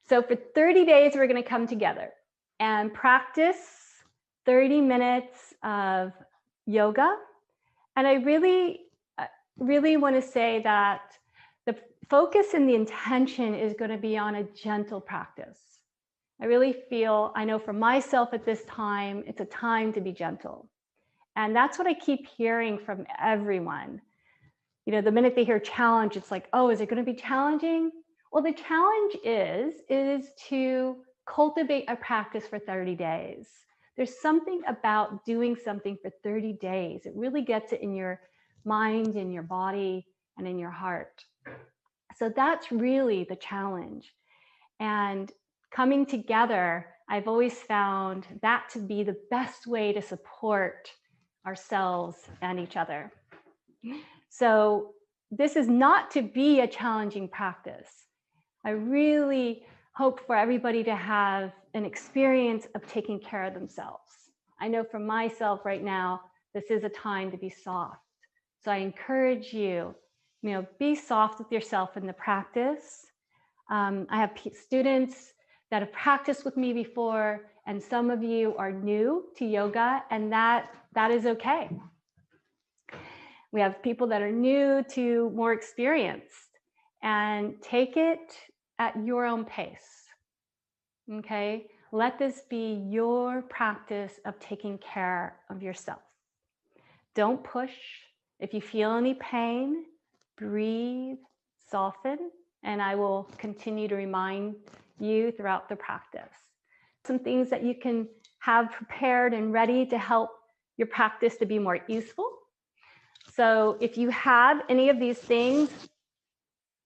So for 30 days, we're going to come together and practice 30 minutes of yoga. And I really want to say that the focus and the intention is going to be on a gentle practice. I really feel, I know for myself at this time, it's a time to be gentle. And that's what I keep hearing from everyone. You know, the minute they hear challenge, it's like, oh, is it going to be challenging? Well, the challenge is to cultivate a practice for 30 days. There's something about doing something for 30 days. It really gets it in your mind, in your body, and in your heart. So that's really the challenge. And coming together, I've always found that to be the best way to support ourselves and each other. So this is not to be a challenging practice. I really hope for everybody to have an experience of taking care of themselves. I know for myself right now, this is a time to be soft. So I encourage you, be soft with yourself in the practice. I have students that have practiced with me before, and some of you are new to yoga, and that is okay. We have people that are new to more experienced, and take it at your own pace, okay? Let this be your practice of taking care of yourself. Don't push. If you feel any pain, breathe, soften, and I will continue to remind you throughout the practice. Some things that you can have prepared and ready to help your practice to be more useful. So if you have any of these things,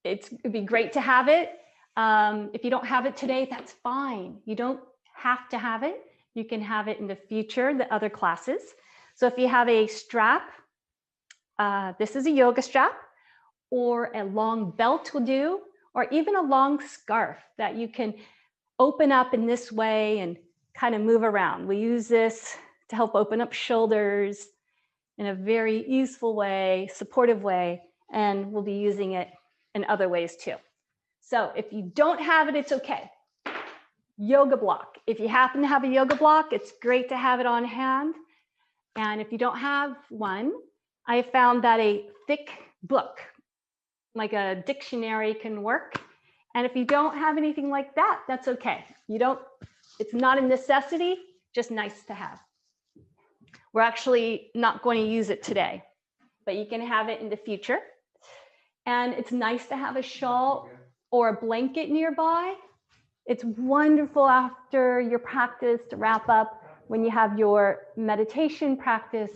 it'd be great to have it. If you don't have it today, that's fine. You don't have to have it. You can have it in the future, the other classes. So if you have a strap, this is a yoga strap, or a long belt will do, or even a long scarf that you can open up in this way and kind of move around. We use this to help open up shoulders in a very easeful way, supportive way, and we'll be using it in other ways too. So if you don't have it, it's okay. Yoga block. If you happen to have a yoga block, it's great to have it on hand. And if you don't have one, I found that a thick book, like a dictionary, can work. And if you don't have anything like that, that's okay. It's not a necessity, just nice to have. We're actually not going to use it today, but you can have it in the future. And it's nice to have a shawl or a blanket nearby. It's wonderful after your practice to wrap up when you have your meditation practice.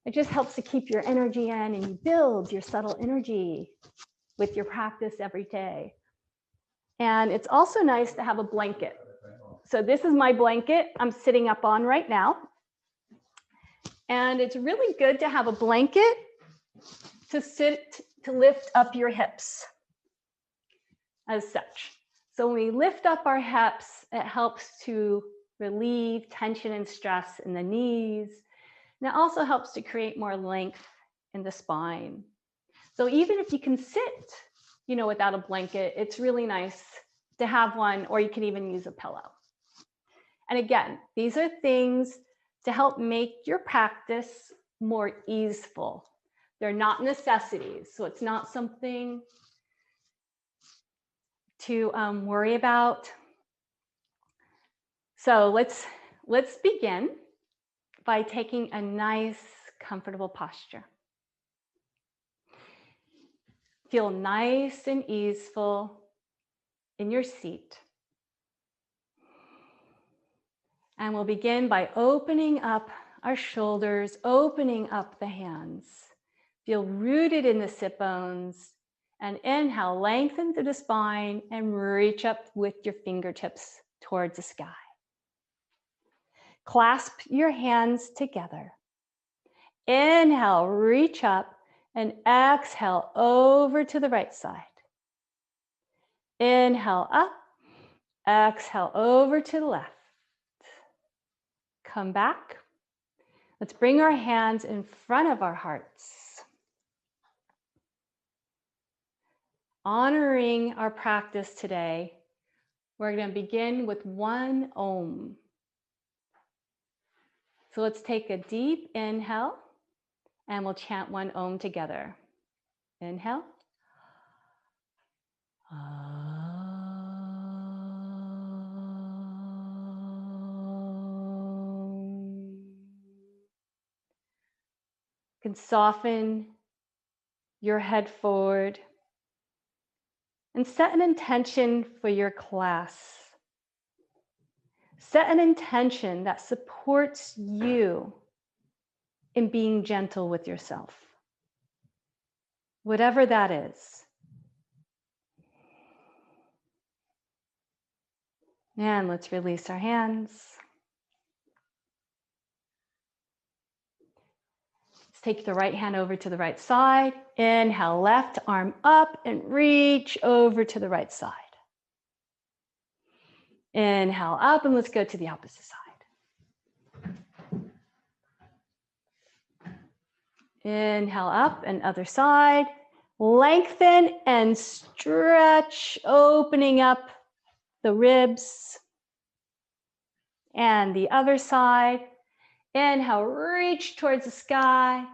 It just helps to keep your energy in, and you build your subtle energy with your practice every day. And it's also nice to have a blanket. So this is my blanket I'm sitting up on right now. And it's really good to have a blanket to lift up your hips as such. So when we lift up our hips, it helps to relieve tension and stress in the knees. And it also helps to create more length in the spine. So even if you can sit, without a blanket, it's really nice to have one, or you can even use a pillow. And again, these are things to help make your practice more easeful. They're not necessities, so it's not something to worry about. So let's begin by taking a nice, comfortable posture. Feel nice and easeful in your seat. And we'll begin by opening up our shoulders, opening up the hands. Feel rooted in the sit bones, and inhale, lengthen through the spine and reach up with your fingertips towards the sky. Clasp your hands together. Inhale, reach up, and exhale over to the right side. Inhale up, exhale over to the left. Come back. Let's bring our hands in front of our hearts. honoring our practice today, we're going to begin with one Om. So let's take a deep inhale and we'll chant one Om together. Inhale. You can soften your head forward and set an intention for your class. Set an intention that supports you in being gentle with yourself, whatever that is. And let's release our hands. Let's take the right hand over to the right side. Inhale, left arm up and reach over to the right side. Inhale up and let's go to the opposite side. Inhale up and other side. Lengthen and stretch, opening up the ribs. And the other side. Inhale, reach towards the sky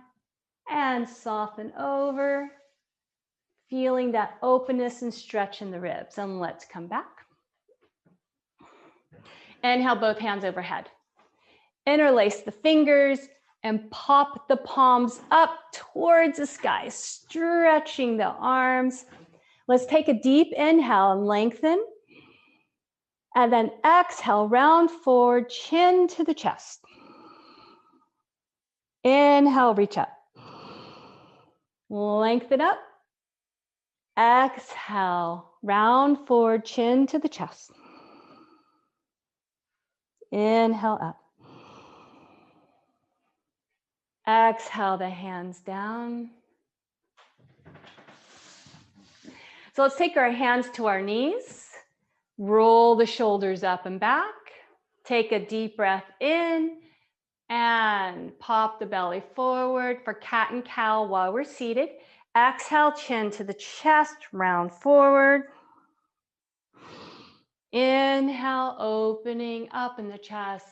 and soften over, feeling that openness and stretch in the ribs. And let's come back. Inhale, both hands overhead. Interlace the fingers and pop the palms up towards the sky, stretching the arms. Let's take a deep inhale and lengthen. And then exhale, round forward, chin to the chest. Inhale, reach up. Lengthen up. Exhale, round forward, chin to the chest. Inhale up. Exhale the hands down. So let's take our hands to our knees. Roll the shoulders up and back. Take a deep breath in and pop the belly forward for cat and cow while we're seated. Exhale, chin to the chest, round forward. Inhale, opening up in the chest.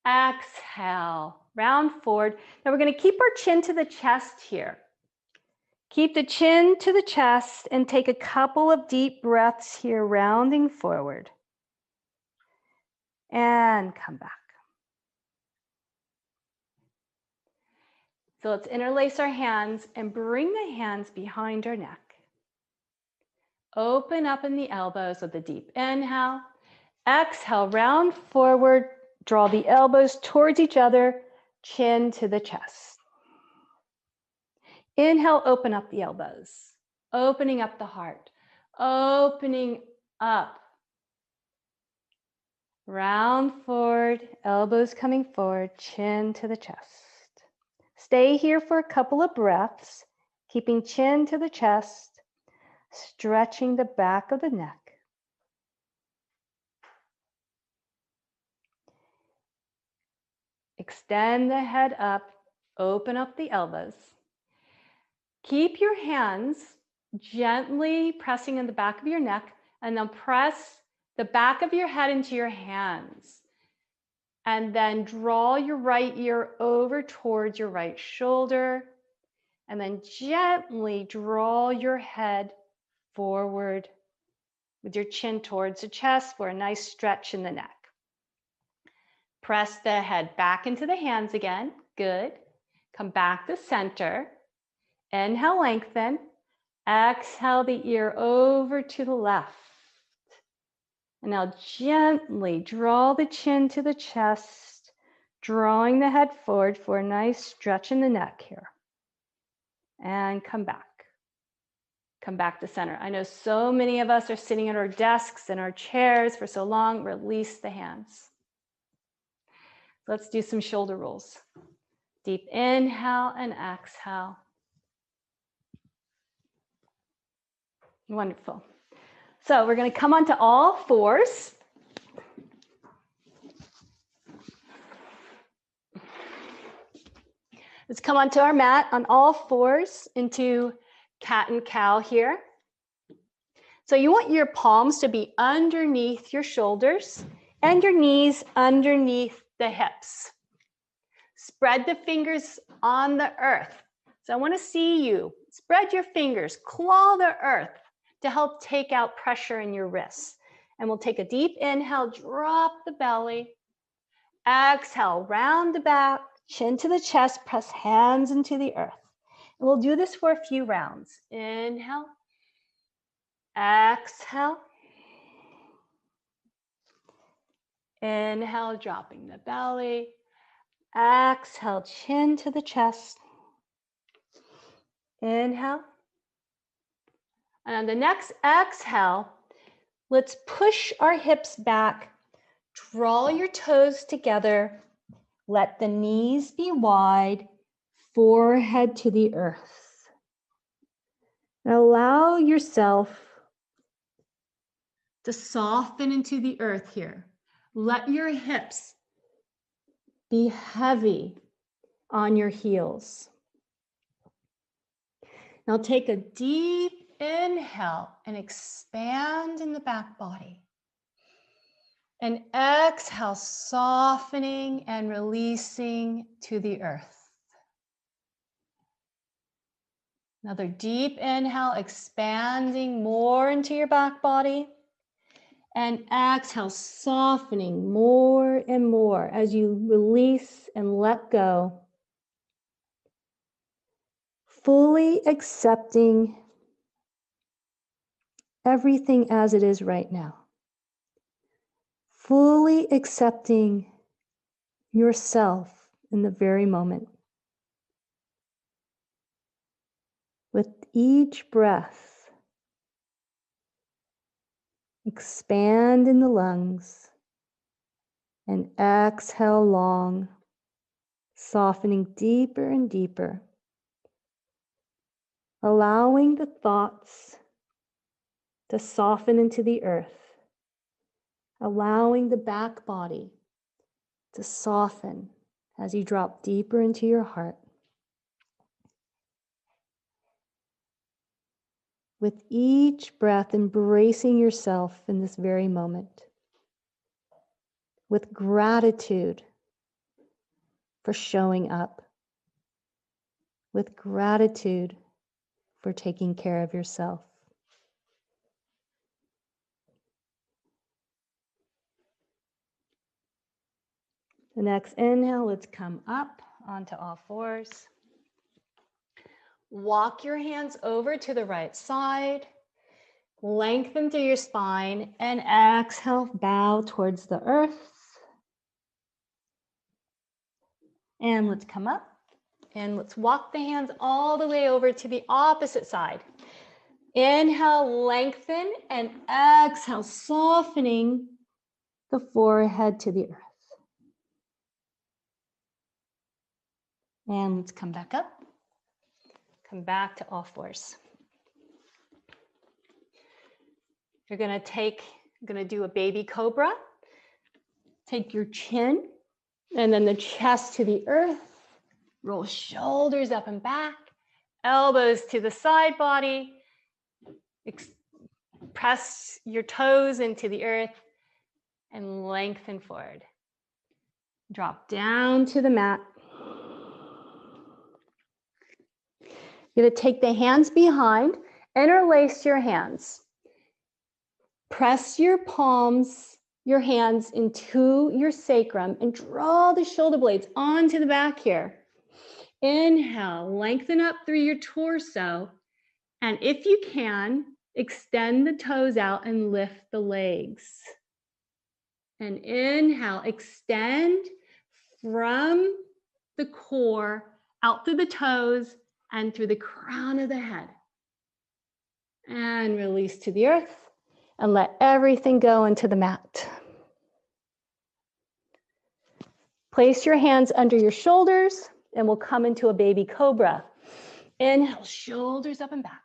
Exhale, round forward. Now we're going to keep our chin to the chest here. Keep the chin to the chest and take a couple of deep breaths here, rounding forward. And come back. So let's interlace our hands and bring the hands behind our neck. Open up in the elbows with a deep inhale. Exhale, round forward. Draw the elbows towards each other, chin to the chest. Inhale, open up the elbows, opening up the heart, opening up. Round forward, elbows coming forward, chin to the chest. Stay here for a couple of breaths, keeping chin to the chest, stretching the back of the neck. Extend the head up, open up the elbows. Keep your hands gently pressing in the back of your neck, and then press the back of your head into your hands. And then draw your right ear over towards your right shoulder. And then gently draw your head forward with your chin towards the chest for a nice stretch in the neck. Press the head back into the hands again. Good. Come back to center. Inhale, lengthen. Exhale the ear over to the left. And now gently draw the chin to the chest, drawing the head forward for a nice stretch in the neck here. And come back. Come back to center. I know so many of us are sitting at our desks and our chairs for so long. Release the hands. Let's do some shoulder rolls. Deep inhale and exhale. Wonderful. So we're going to come onto all fours. Let's come onto our mat on all fours into cat and cow here. So you want your palms to be underneath your shoulders and your knees underneath the hips. Spread the fingers on the earth. So I want to see you spread your fingers, claw the earth to help take out pressure in your wrists. And we'll take a deep inhale, drop the belly. Exhale, round the back, chin to the chest, press hands into the earth. And we'll do this for a few rounds. Inhale, exhale. Inhale, dropping the belly. Exhale, chin to the chest. Inhale. And on the next exhale, let's push our hips back. Draw your toes together. Let the knees be wide, forehead to the earth. And allow yourself to soften into the earth here. Let your hips be heavy on your heels. Now take a deep inhale and expand in the back body. And exhale, softening and releasing to the earth. Another deep inhale, expanding more into your back body. And exhale, softening more and more as you release and let go. Fully accepting everything as it is right now. Fully accepting yourself in the very moment. With each breath, expand in the lungs and exhale long, softening deeper and deeper, allowing the thoughts to soften into the earth, allowing the back body to soften as you drop deeper into your heart. With each breath, embracing yourself in this very moment. With gratitude for showing up. With gratitude for taking care of yourself. The next inhale, let's come up onto all fours. Walk your hands over to the right side. Lengthen through your spine and exhale, bow towards the earth. And let's come up and let's walk the hands all the way over to the opposite side. Inhale, lengthen, and exhale, softening the forehead to the earth. And let's come back up. Come back to all fours. You're going to do a baby cobra. Take your chin and then the chest to the earth. Roll shoulders up and back. Elbows to the side body. Press your toes into the earth and lengthen forward. Drop down to the mat. You're going to take the hands behind, interlace your hands. Press your palms, your hands into your sacrum and draw the shoulder blades onto the back here. Inhale, lengthen up through your torso. And if you can, extend the toes out and lift the legs. And inhale, extend from the core out through the toes and through the crown of the head. And release to the earth and let everything go into the mat. Place your hands under your shoulders and we'll come into a baby cobra. Inhale, shoulders up and back.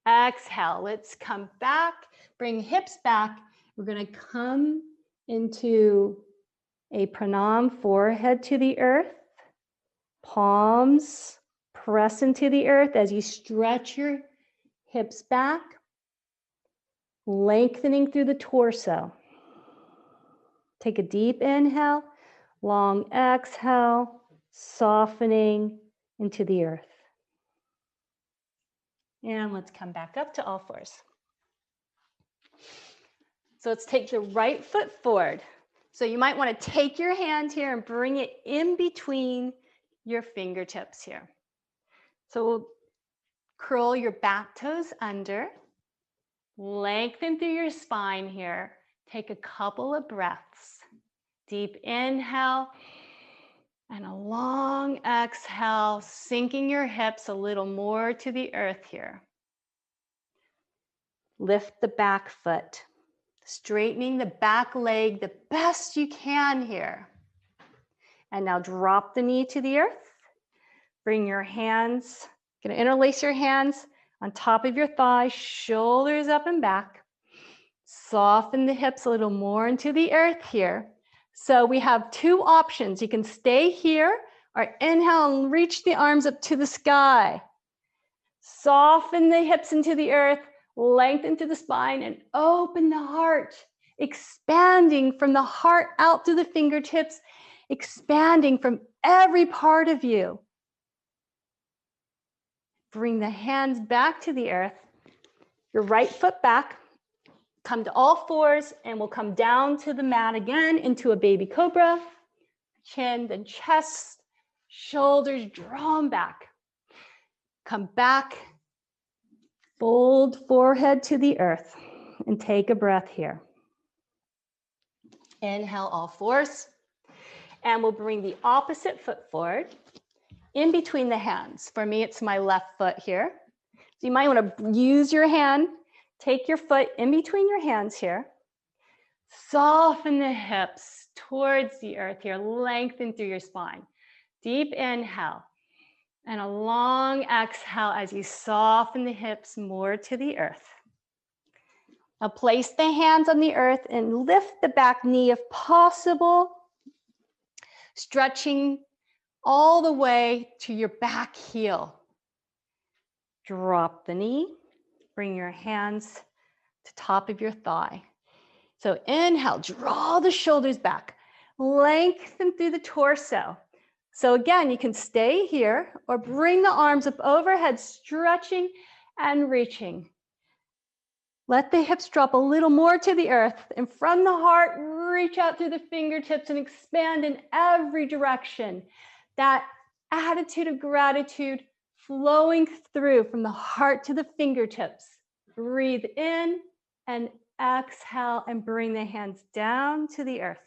Exhale, let's come back, bring hips back. We're going to come into a pranam, forehead to the earth, palms press into the earth as you stretch your hips back. lengthening through the torso. Take a deep inhale, long exhale, softening into the earth. And let's come back up to all fours. So let's take the right foot forward. So you might want to take your hand here and bring it in between your fingertips here. So we'll curl your back toes under, lengthen through your spine here. Take a couple of breaths. Deep inhale and a long exhale, sinking your hips a little more to the earth here. Lift the back foot, straightening the back leg the best you can here. And now drop the knee to the earth. Bring your hands, gonna interlace your hands on top of your thighs, shoulders up and back. Soften the hips a little more into the earth here. So we have two options. You can stay here or inhale and reach the arms up to the sky. Soften the hips into the earth, lengthen to the spine and open the heart, expanding from the heart out through the fingertips, expanding from every part of you. Bring the hands back to the earth, your right foot back, come to all fours, and we'll come down to the mat again into a baby cobra, chin, then chest, shoulders drawn back. Come back, fold forehead to the earth, and take a breath here. Inhale all fours, and we'll bring the opposite foot forward in between the hands. For me, it's my left foot here. So you might want to use your hand, take your foot in between your hands here. Soften the hips towards the earth here, lengthen through your spine. Deep inhale and a long exhale as you soften the hips more to the earth. Now place the hands on the earth and lift the back knee if possible, stretching all the way to your back heel. Drop the knee, bring your hands to top of your thigh. So inhale, draw the shoulders back, lengthen through the torso. So again, you can stay here or bring the arms up overhead, stretching and reaching. Let the hips drop a little more to the earth, and from the heart, reach out through the fingertips and expand in every direction. That attitude of gratitude flowing through from the heart to the fingertips. Breathe in and exhale and bring the hands down to the earth.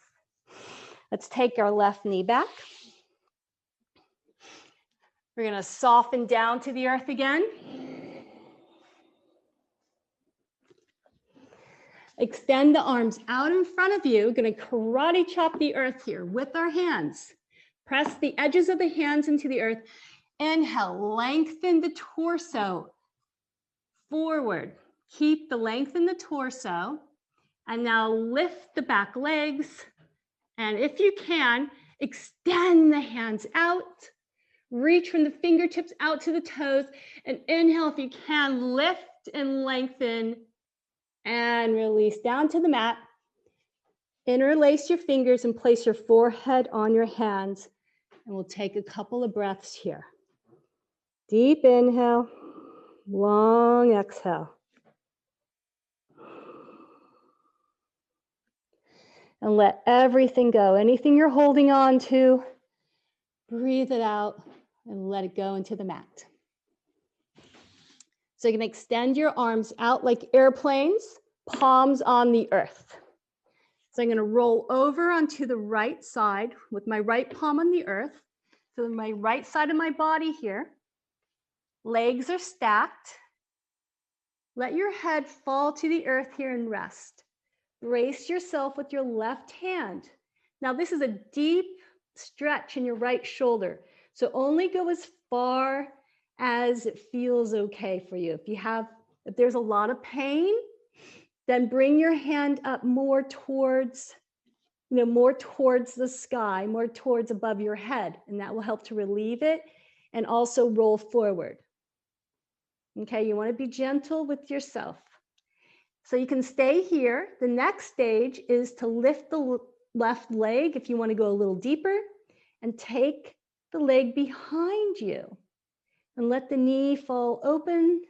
Let's take our left knee back. We're going to soften down to the earth again. Extend the arms out in front of you. We're going to karate chop the earth here with our hands. Press the edges of the hands into the earth. Inhale, lengthen the torso forward. Keep the length in the torso. And now lift the back legs. And if you can, extend the hands out. Reach from the fingertips out to the toes. And inhale if you can, lift and lengthen. And release down to the mat. Interlace your fingers and place your forehead on your hands. And we'll take a couple of breaths here. Deep inhale, long exhale. And let everything go. Anything you're holding on to, breathe it out and let it go into the mat. So you can extend your arms out like airplanes, palms on the earth. So I'm going to roll over onto the right side with my right palm on the earth. So my right side of my body here. Legs are stacked. Let your head fall to the earth here and rest. Brace yourself with your left hand. Now this is a deep stretch in your right shoulder. So only go as far as it feels okay for you. If there's a lot of pain, then bring your hand up more towards the sky, more towards above your head, and that will help to relieve it and also roll forward. Okay, you want to be gentle with yourself. So you can stay here. The next stage is to lift the left leg if you want to go a little deeper, and take the leg behind you and let the knee fall open.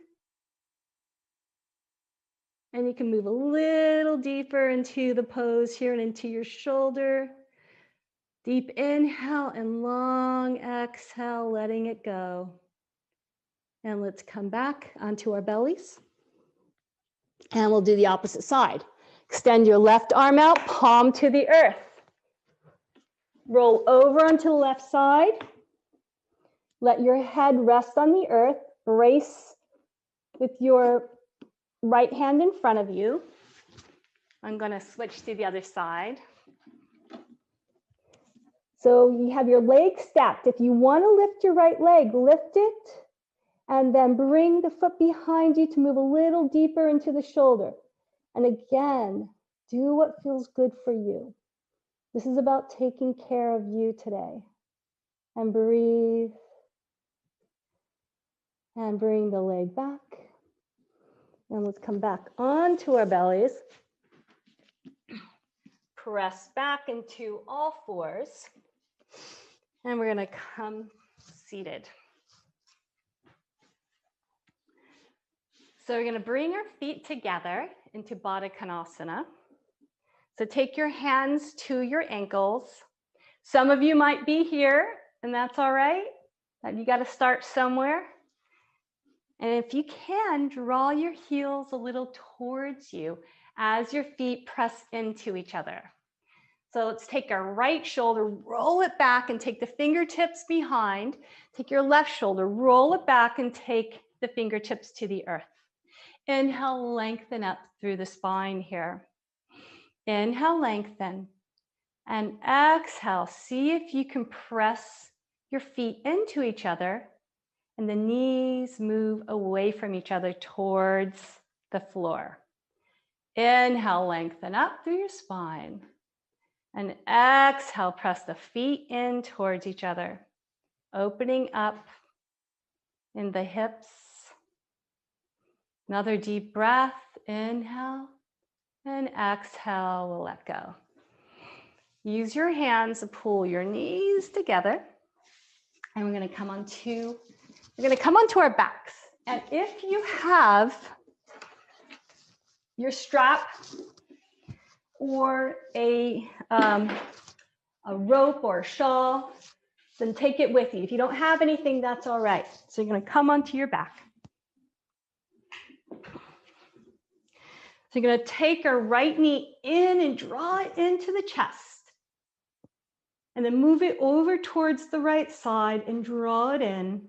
And you can move a little deeper into the pose here and into your shoulder. Deep inhale and long exhale, letting it go. And let's come back onto our bellies. And we'll do the opposite side. Extend your left arm out, palm to the earth. Roll over onto the left side. Let your head rest on the earth. Brace with your right hand in front of you. I'm going to switch to the other side. So you have your leg stacked. If you want to lift your right leg, lift it, and then bring the foot behind you to move a little deeper into the shoulder. And again, do what feels good for you. This is about taking care of you today. And breathe. And bring the leg back. And let's come back onto our bellies. Press back into all fours. And we're going to come seated. So we're going to bring our feet together into Baddha Konasana. So take your hands to your ankles. Some of you might be here, and that's all right. You got to start somewhere. And if you can, draw your heels a little towards you as your feet press into each other. So let's take our right shoulder, roll it back and take the fingertips behind. Take your left shoulder, roll it back and take the fingertips to the earth. Inhale, lengthen up through the spine here. Inhale, lengthen. And exhale, see if you can press your feet into each other and the knees move away from each other towards the floor. Inhale, lengthen up through your spine. And exhale, press the feet in towards each other, opening up in the hips. Another deep breath, inhale, and exhale, we'll let go. Use your hands to pull your knees together. And we're going to come onto our backs. And if you have your strap or a rope or a shawl, then take it with you. If you don't have anything, that's all right. So you're going to come onto your back. So you're going to take our right knee in and draw it into the chest. And then move it over towards the right side and draw it in.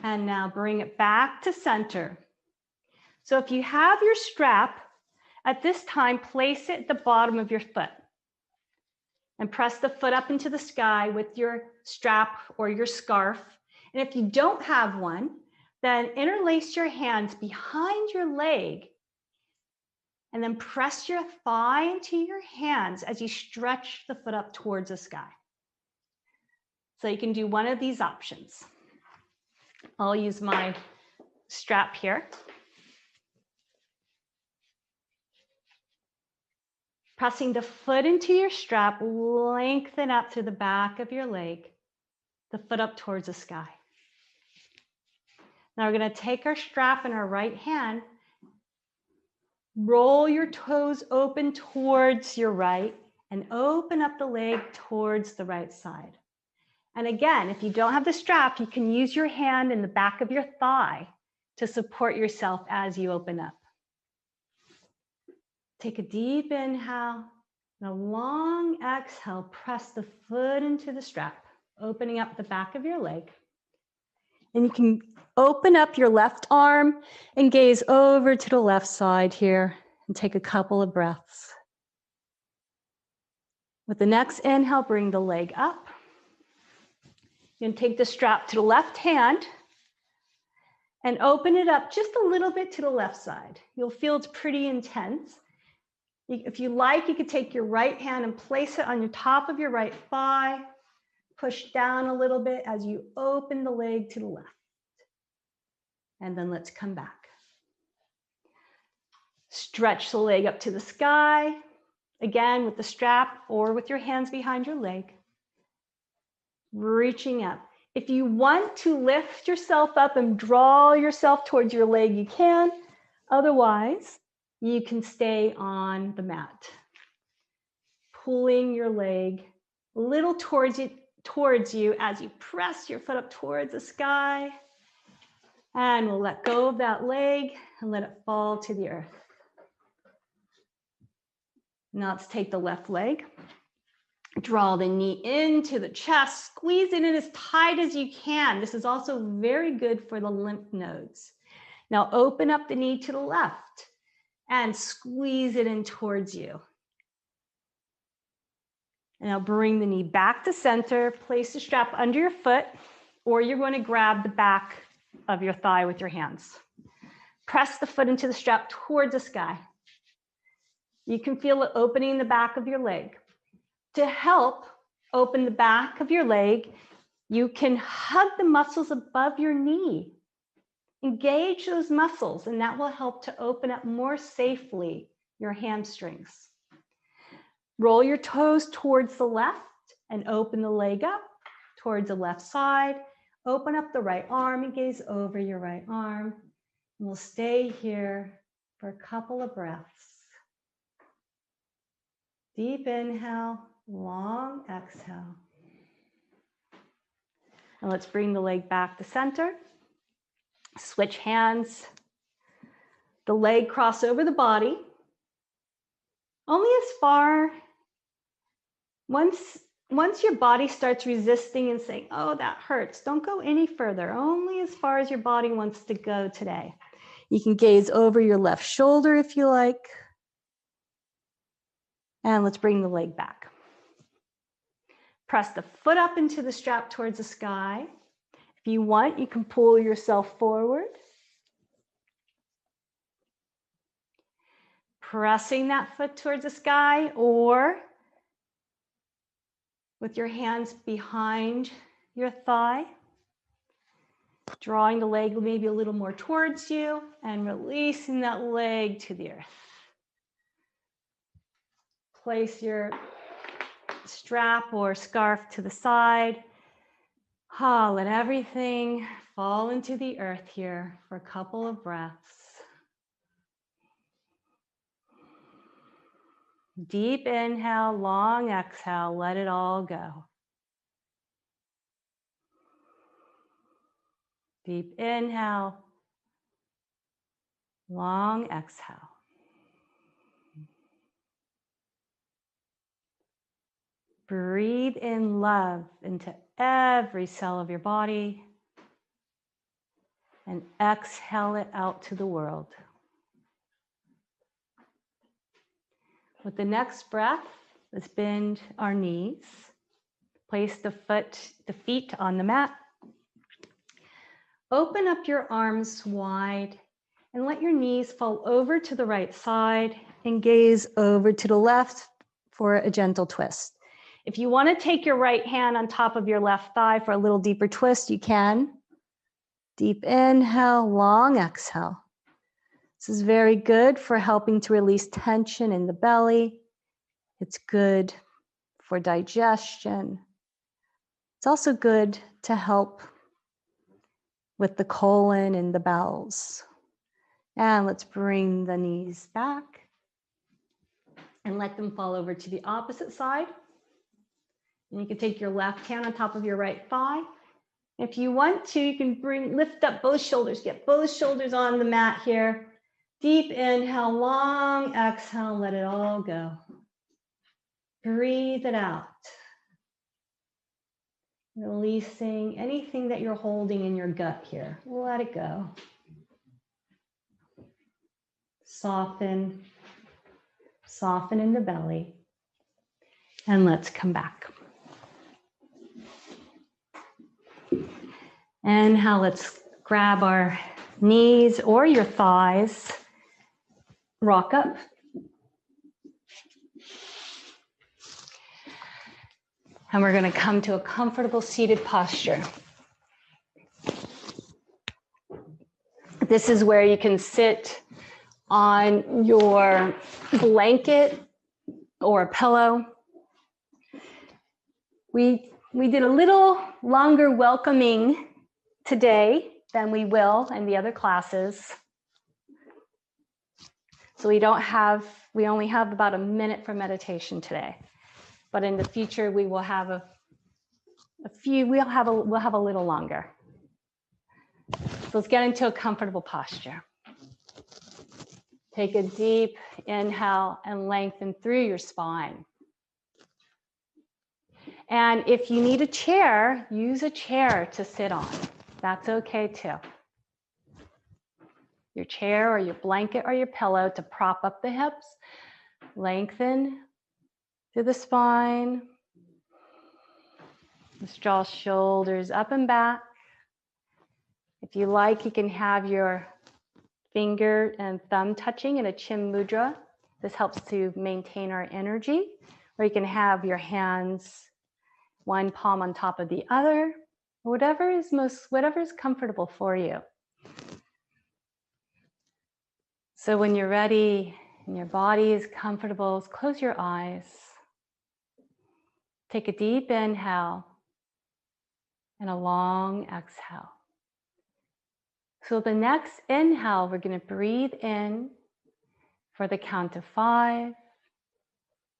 And now bring it back to center. So if you have your strap, at this time, place it at the bottom of your foot. And press the foot up into the sky with your strap or your scarf. And if you don't have one, then interlace your hands behind your leg and then press your thigh into your hands as you stretch the foot up towards the sky. So you can do one of these options. I'll use my strap here. Pressing the foot into your strap, lengthen up through the back of your leg, the foot up towards the sky. Now we're going to take our strap in our right hand, roll your toes open towards your right, and open up the leg towards the right side. And again, if you don't have the strap, you can use your hand in the back of your thigh to support yourself as you open up. Take a deep inhale and a long exhale. Press the foot into the strap, opening up the back of your leg. And you can open up your left arm and gaze over to the left side here and take a couple of breaths. With the next inhale, bring the leg up. You can take the strap to the left hand and open it up just a little bit to the left side. You'll feel it's pretty intense. If you like, you could take your right hand and place it on your top of your right thigh. Push down a little bit as you open the leg to the left. And then let's come back. Stretch the leg up to the sky, again with the strap or with your hands behind your leg. Reaching up. If you want to lift yourself up and draw yourself towards your leg, you can. Otherwise, you can stay on the mat. Pulling your leg a little towards you as you press your foot up towards the sky. And we'll let go of that leg and let it fall to the earth. Now let's take the left leg. Draw the knee into the chest, squeeze it in as tight as you can. This is also very good for the lymph nodes. Now open up the knee to the left and squeeze it in towards you. And now bring the knee back to center, place the strap under your foot, or you're going to grab the back of your thigh with your hands. Press the foot into the strap towards the sky. You can feel it opening the back of your leg. To help open the back of your leg, you can hug the muscles above your knee. Engage those muscles, and that will help to open up more safely your hamstrings. Roll your toes towards the left and open the leg up towards the left side. Open up the right arm and gaze over your right arm. And we'll stay here for a couple of breaths. Deep inhale, long exhale. And let's bring the leg back to center. Switch hands. The leg cross over the body. Only as far, once your body starts resisting and saying, oh, that hurts, don't go any further. Only as far as your body wants to go today. You can gaze over your left shoulder if you like. And let's bring the leg back. Press the foot up into the strap towards the sky. If you want, you can pull yourself forward. Pressing that foot towards the sky, or with your hands behind your thigh, drawing the leg maybe a little more towards you and releasing that leg to the earth. Place your strap or scarf to the side. Let everything fall into the earth here for a couple of breaths. Deep inhale, long exhale, let it all go. Deep inhale, long exhale. Breathe in love into every cell of your body and exhale it out to the world. With the next breath, let's bend our knees. Place the feet on the mat. Open up your arms wide and let your knees fall over to the right side and gaze over to the left for a gentle twist. If you want to take your right hand on top of your left thigh for a little deeper twist, you can. Deep inhale, long exhale. This is very good for helping to release tension in the belly. It's good for digestion. It's also good to help with the colon and the bowels. And let's bring the knees back and let them fall over to the opposite side. And you can take your left hand on top of your right thigh. If you want to, you can lift up both shoulders, get both shoulders on the mat here. Deep inhale, long exhale, let it all go. Breathe it out. Releasing anything that you're holding in your gut here. Let it go. Soften in the belly. And let's come back. Inhale, let's grab our knees or your thighs. Rock up. And we're going to come to a comfortable seated posture. This is where you can sit on your blanket or a pillow. We did a little longer welcoming today than we will in the other classes. So we only have about a minute for meditation today. But in the future, we will have we'll have a little longer. So let's get into a comfortable posture. Take a deep inhale and lengthen through your spine. And if you need a chair, use a chair to sit on. That's okay too. Your chair or your blanket or your pillow to prop up the hips. Lengthen through the spine. Let's draw shoulders up and back. If you like, you can have your finger and thumb touching in a chin mudra. This helps to maintain our energy. Or you can have your hands one palm on top of the other, whatever is comfortable for you. So when you're ready and your body is comfortable, close your eyes. Take a deep inhale and a long exhale. So the next inhale, we're going to breathe in for the count of 5,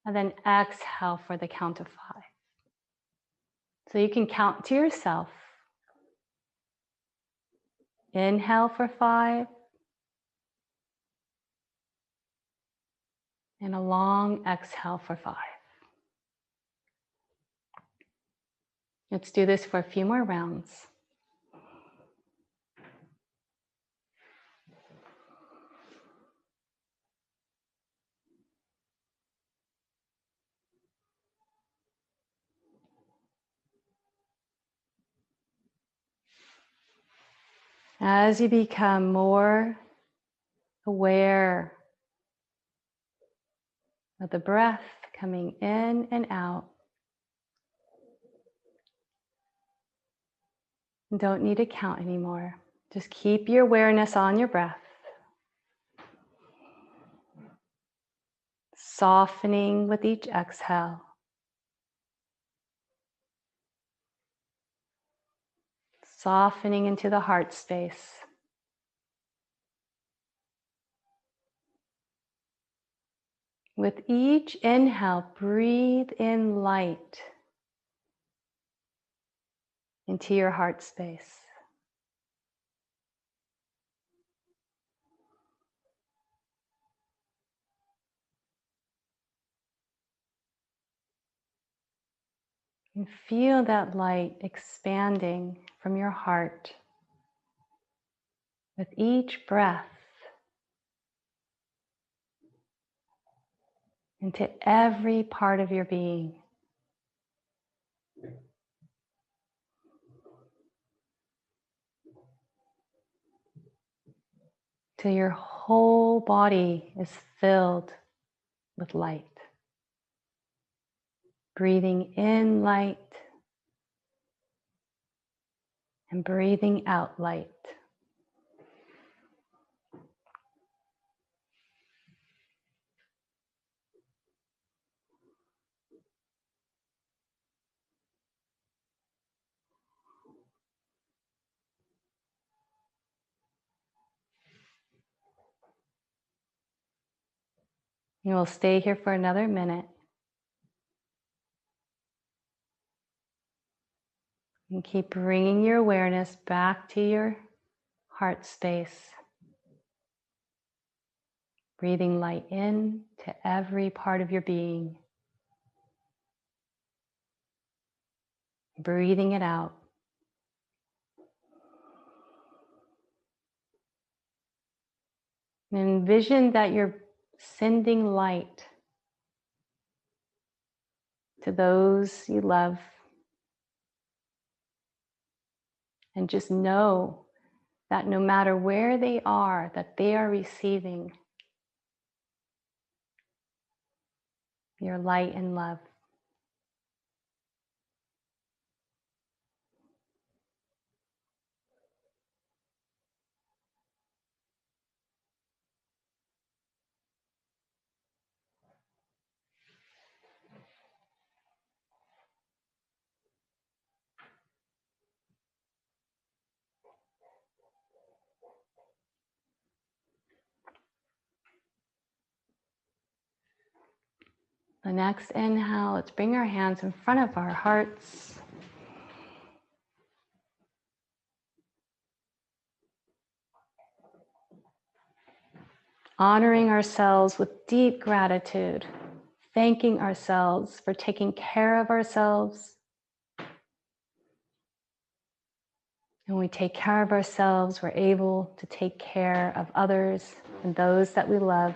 and then exhale for the count of 5. So you can count to yourself. Inhale for 5, and a long exhale for 5. Let's do this for a few more rounds. As you become more aware of the breath coming in and out, you don't need to count anymore. Just keep your awareness on your breath. Softening with each exhale. Softening into the heart space. With each inhale, breathe in light into your heart space. And feel that light expanding from your heart with each breath into every part of your being. Till your whole body is filled with light. Breathing in light and breathing out light. You will stay here for another minute. And keep bringing your awareness back to your heart space. Breathing light in to every part of your being. Breathing it out. And envision that you're sending light to those you love. And just know that no matter where they are, that they are receiving your light and love. The next inhale, let's bring our hands in front of our hearts. Honoring ourselves with deep gratitude, thanking ourselves for taking care of ourselves. And when we take care of ourselves, we're able to take care of others and those that we love.